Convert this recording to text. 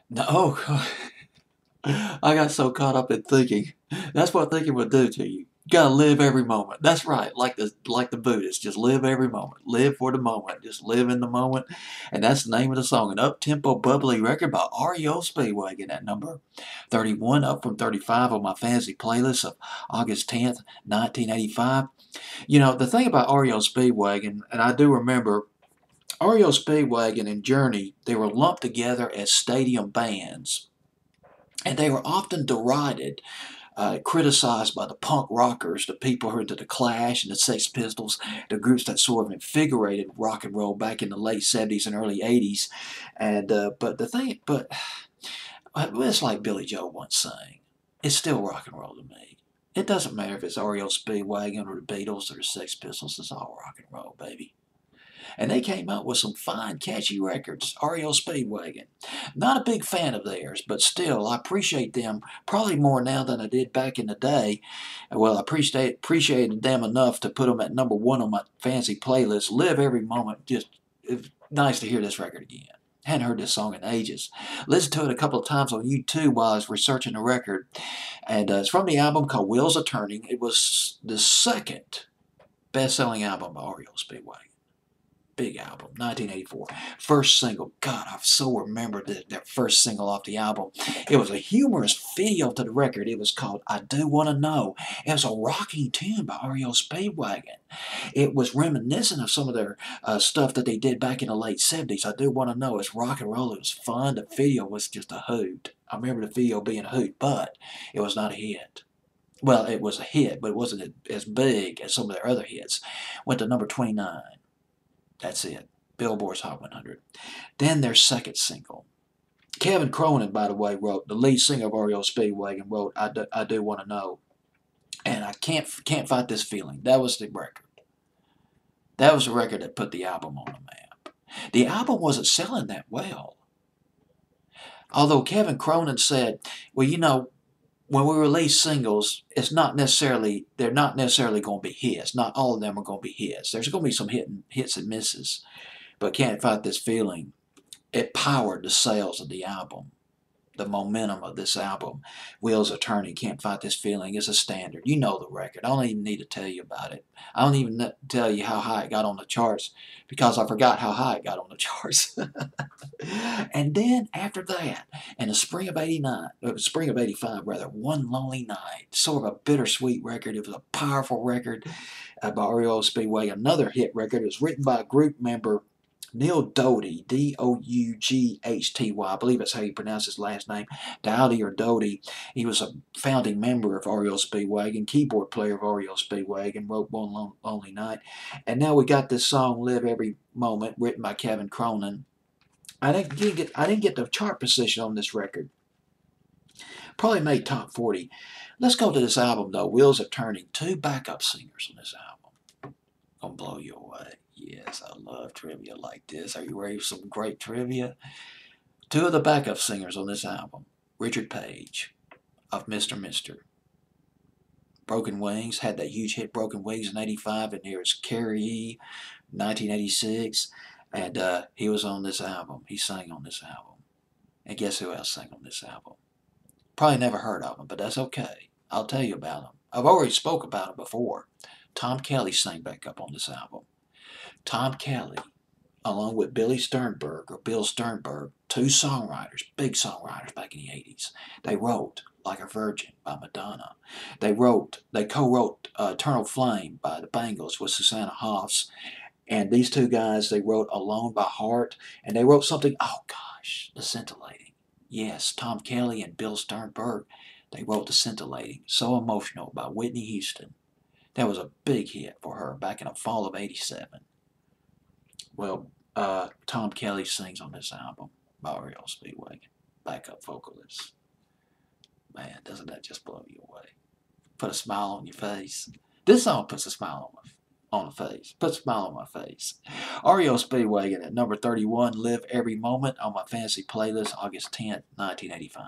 No, I got so caught up in thinking. That's what thinking would do to you. You gotta live every moment. That's right, like the Buddhists. Just live every moment. Live for the moment. Just live in the moment. And that's the name of the song. An up-tempo, bubbly record by REO Speedwagon at number 31, up from 35 on my fantasy playlist of August 10th, 1985. You know, the thing about REO Speedwagon, and I do remember REO Speedwagon and Journey, they were lumped together as stadium bands. And they were often derided, criticized by the punk rockers, the people who were into the Clash and the Sex Pistols, the groups that sort of invigorated rock and roll back in the late '70s and early '80s. And but it's like Billy Joe once sang, it's still rock and roll to me. It doesn't matter if it's REO Speedwagon or the Beatles or the Sex Pistols. It's all rock and roll, baby. And they came out with some fine, catchy records. REO Speedwagon. Not a big fan of theirs, but still, I appreciate them probably more now than I did back in the day. Well, I appreciated them enough to put them at number one on my fancy playlist. Live every moment. Just it's nice to hear this record again. Hadn't heard this song in ages. Listened to it a couple of times on YouTube while I was researching the record. And it's from the album called Wheels of Turning. It was the second best-selling album by REO Speedwagon. Big album, 1984. First single. God, I so remember that first single off the album. It was a humorous video to the record. It was called I Do Want to Know. It was a rocking tune by REO Speedwagon. It was reminiscent of some of their stuff that they did back in the late '70s. I Do Want to Know. It's rock and roll. It was fun. The video was just a hoot. I remember the video being a hoot, but it was not a hit. Well, it was a hit, but it wasn't as big as some of their other hits. Went to number 29. That's it. Billboard's Hot 100. Then their second single. Kevin Cronin, by the way, wrote, the lead singer of REO Speedwagon, wrote I Do Want to Know. And I can't fight this feeling. That was the record. That was the record that put the album on the map. The album wasn't selling that well. Although Kevin Cronin said, well, you know, when we release singles, they're not necessarily going to be hits. Not all of them are going to be hits. There's going to be some hits and misses. But Can't Fight This Feeling, it powered the sales of the album. The momentum of this album. Wheels are Turning, Can't Fight This Feeling is a standard. You know the record. I don't even need to tell you about it. I don't even tell you how high it got on the charts because I forgot how high it got on the charts. And then after that, in the spring of spring of '85 rather, One Lonely Night, sort of a bittersweet record. It was a powerful record by REO Speedway. Another hit record. It was written by a group member, Neil Doughty, Doughty. I believe that's how you pronounce his last name, Doughty or Doughty. He was a founding member of REO Speedwagon, keyboard player of REO Speedwagon, wrote One Lonely Night. And now we got this song, Live Every Moment, written by Kevin Cronin. I didn't get the chart position on this record. Probably made top 40. Let's go to this album though. Wheels are Turning. Two backup singers on this album. Gonna blow you away. Yes, I love trivia like this. Are you ready for some great trivia? Two of the backup singers on this album. Richard Page of Mr. Mister. Broken Wings had that huge hit Broken Wings in '85, and there's Carrie E. 1986. And he was on this album. He sang on this album. And guess who else sang on this album? Probably never heard of him, but that's okay. I'll tell you about him. I've already spoke about him before. Tom Kelly sang back up on this album. Tom Kelly, along with Billy Sternberg or Bill Sternberg, two songwriters, big songwriters back in the '80s. They wrote Like a Virgin by Madonna. They co-wrote Eternal Flame by the Bangles with Susanna Hoffs. And these two guys, they wrote Alone by Heart, and they wrote something, oh gosh, The Scintillating. Yes, Tom Kelly and Bill Sternberg, they wrote The Scintillating, So Emotional by Whitney Houston. That was a big hit for her back in the fall of '87. Well, Tom Kelly sings on this album by REO Speedwagon, backup vocalist. Man, doesn't that just blow you away? Put a smile on your face. This song puts a smile on the face. Puts a smile on my face. REO Speedwagon at number 31, Live Every Moment on my fantasy playlist, August 10th, 1985.